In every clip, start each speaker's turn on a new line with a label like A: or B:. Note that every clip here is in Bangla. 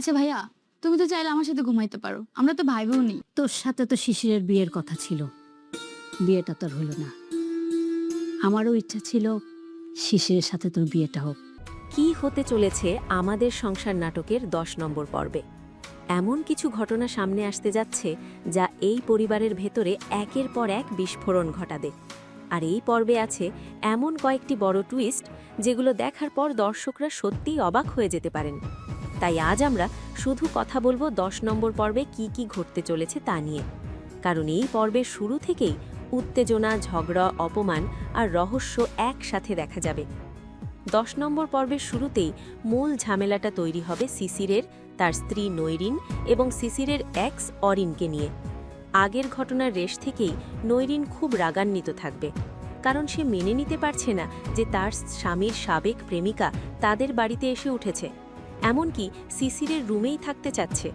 A: আচ্ছা ভাইয়া, তুমি তো চাইলে আমার সাথে ঘুমাইতে পারো, আমরা তো ভাই বোনই।
B: তোর সাথে তো শিশিরের বিয়ের কথা ছিল, বিয়েটা তোর হলো না। আমারও ইচ্ছা ছিল শিশিরের সাথে তোর বিয়েটা হোক।
C: কি হতে চলেছে আমাদের সংসার নাটকের 10 নম্বর পর্বে? এমন কিছু ঘটনা সামনে আসতে যাচ্ছে যা এই পরিবারের ভেতরে একের পর এক বিস্ফোরণ ঘটাবে। আর এই পর্বে আছে এমন কয়েকটি বড় টুইস্ট যেগুলো দেখার পর দর্শকরা সত্যিই অবাক হয়ে যেতে পারেন। তাই আজ আমরা শুধু কথা বলবো 10 নম্বর পর্বে কি কি ঘটতে চলেছে তা নিয়ে। কারণ এই পর্বের শুরু থেকেই উত্তেজনা, ঝগড়া, অপমান আর রহস্য একসাথে দেখা যাবে। 10 নম্বর পর্বের শুরুতেই মূল ঝামেলাটা তৈরি হবে শিশিরের, তার স্ত্রী নৈরিন এবং শিশিরের এক্স অরিনকে নিয়ে। আগের ঘটনার রেশ থেকেই নৈরিন খুব রাগান্বিত থাকবে, কারণ সে মেনে নিতে পারছে না যে তার স্বামীর সাবেক প্রেমিকা তাদের বাড়িতে এসে উঠেছে, এমনকি শিশিরের রুমেই থাকতে চাচ্ছে।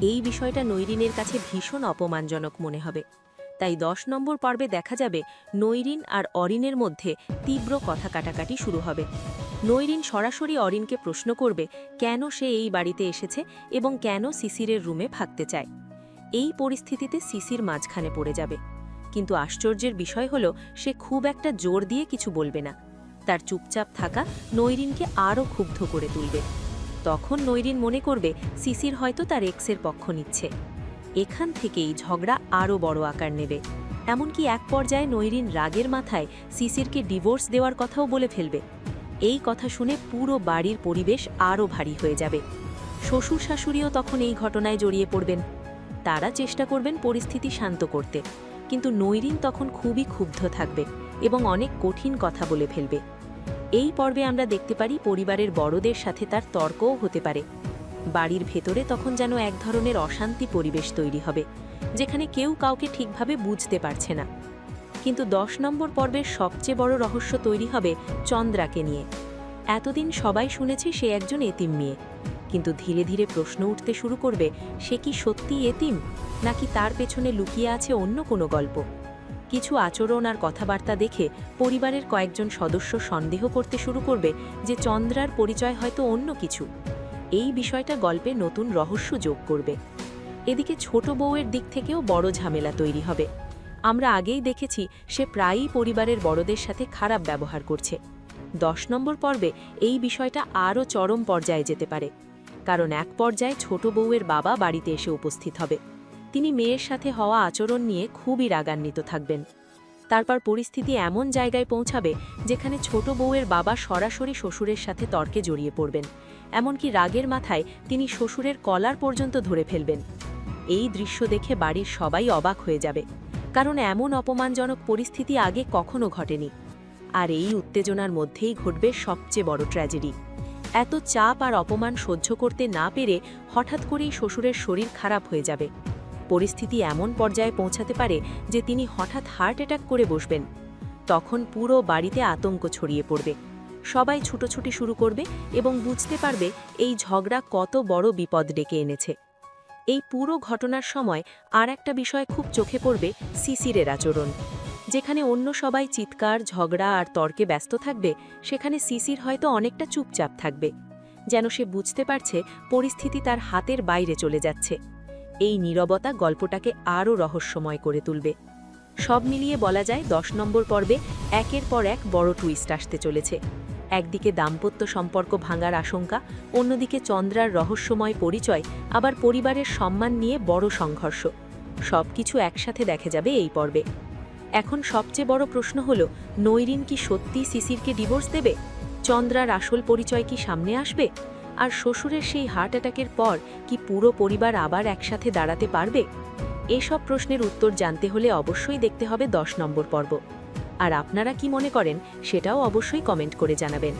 C: এই বিষয়টা নৈরিনের কাছে ভীষণ অপমানজনক মনে হবে। তাই 10 নম্বর পর্বে দেখা যাবে নৈরিন আর অরিনের মধ্যে তীব্র কথা কাটাকাটি শুরু হবে। নৈরিন সরাসরি অরিনকে প্রশ্ন করবে কেন সে এই বাড়িতে এসেছে এবং কেন শিশিরের রুমে থাকতে চায়। এই পরিস্থিতিতে শিশির মাঝখানে পড়ে যাবে, কিন্তু আশ্চর্যের বিষয় হলো সে খুব একটা জোর দিয়ে কিছু বলবে না। তার চুপচাপ থাকা নৈরিনকে আরও ক্ষুব্ধ করে তুলবে। তখন নৈরিন মনে করবে শিশির হয়তো তার এক্সের পক্ষ নিচ্ছে। এখান থেকেই ঝগড়া আরও বড় আকার নেবে, এমনকি এক পর্যায়ে নৈরিন রাগের মাথায় শিশিরকে ডিভোর্স দেওয়ার কথাও বলে ফেলবে। এই কথা শুনে পুরো বাড়ির পরিবেশ আরও ভারী হয়ে যাবে। শ্বশুর শাশুড়িও তখন এই ঘটনায় জড়িয়ে পড়বেন। তারা চেষ্টা করবেন পরিস্থিতি শান্ত করতে, কিন্তু নৈরিন তখন খুবই ক্ষুব্ধ থাকবে এবং অনেক কঠিন কথা বলে ফেলবে। এই পর্বে আমরা দেখতে পারি পরিবারের বড়দের সাথে তার তর্কও হতে পারে। বাড়ির ভেতরে তখন যেন এক ধরনের অশান্তি পরিবেশ তৈরি হবে, যেখানে কেউ কাউকে ঠিকভাবে বুঝতে পারছে না। কিন্তু 10 নম্বর পর্বের সবচেয়ে বড় রহস্য তৈরি হবে চন্দ্রাকে নিয়ে। এতদিন সবাই শুনেছে সে একজন এতিম মেয়ে, কিন্তু ধীরে ধীরে প্রশ্ন উঠতে শুরু করবে সে কি সত্যি এতিম, নাকি তার পেছনে লুকিয়ে আছে অন্য কোনো গল্প। কিছু আচরণ আর কথাবার্তা দেখে পরিবারের কয়েকজন সদস্য সন্দেহ করতে শুরু করবে যে চন্দ্রার পরিচয় হয়তো অন্য কিছু। এই বিষয়টা গল্পে নতুন রহস্য যোগ করবে। এদিকে ছোট বউয়ের দিক থেকেও বড় ঝামেলা তৈরি হবে। আমরা আগেই দেখেছি সে প্রায়ই পরিবারের বড়দের সাথে খারাপ ব্যবহার করছে। 10 নম্বর পর্বে এই বিষয়টা আরও চরম পর্যায়ে যেতে পারে, কারণ এক পর্যায়ে ছোট বউয়ের বাবা বাড়িতে এসে উপস্থিত হবে। তিনি মেয়ের সাথে হওয়া আচরণ নিয়ে খুবই রাগান্বিত থাকবেন। তারপর পরিস্থিতি এমন জায়গায় পৌঁছাবে যেখানে ছোট বউয়ের বাবা সরাসরি শ্বশুরের সাথে তর্কে জড়িয়ে পড়বেন, এমনকি রাগের মাথায় তিনি শ্বশুরের কলার পর্যন্ত ধরে ফেলবেন। এই দৃশ্য দেখে বাড়ির সবাই অবাক হয়ে যাবে, কারণ এমন অপমানজনক পরিস্থিতি আগে কখনো ঘটেনি। আর এই উত্তেজনার মধ্যেই ঘটবে সবচেয়ে বড় ট্র্যাজেডি। এত চাপ আর অপমান সহ্য করতে না পেরে হঠাৎ করেই শ্বশুরের শরীর খারাপ হয়ে যাবে। পরিস্থিতি এমন পর্যায়ে পৌঁছাতে পারে যে তিনি হঠাৎ হার্ট অ্যাটাক করে বসবেন। তখন পুরো বাড়িতে আতঙ্ক ছড়িয়ে পড়বে। সবাই ছুটোছুটি শুরু করবে এবং বুঝতে পারবে এই ঝগড়া কত বড় বিপদ ডেকে এনেছে। এই পুরো ঘটনার সময় আর একটা বিষয় খুব চোখে পড়বে, শিশিরের আচরণ। যেখানে অন্য সবাই চিৎকার, ঝগড়া আর তর্কে ব্যস্ত থাকবে, সেখানে শিশির হয়তো অনেকটা চুপচাপ থাকবে, যেন সে বুঝতে পারছে পরিস্থিতি তার হাতের বাইরে চলে যাচ্ছে। এই নীরবতা গল্পটাকে আরও রহস্যময় করে তুলবে। সব মিলিয়ে বলা যায় 10 নম্বর পর্বে একের পর এক বড় টুইস্ট আসতে চলেছে। একদিকে দাম্পত্য সম্পর্ক ভাঙার আশঙ্কা, অন্যদিকে চন্দ্রার রহস্যময় পরিচয়, আবার পরিবারের সম্মান নিয়ে বড় সংঘর্ষ। সবকিছু একসাথে দেখা যাবে এই পর্বে। এখন সবচেয়ে বড় প্রশ্ন হলো, নৈরিন কি সত্যি শিশিরকে ডিভোর্স দেবে? চন্দ্রার আসল পরিচয় কি সামনে আসবে? আর শ্বশুরের সেই হার্ট অ্যাটাকের পর কি পুরো পরিবার আবার একসাথে দাঁড়াতে পারবে? এসব প্রশ্নের উত্তর জানতে হলে অবশ্যই দেখতে হবে 10 নম্বর পর্ব। আর আপনারা কি মনে করেন সেটাও অবশ্যই কমেন্ট করে জানাবেন।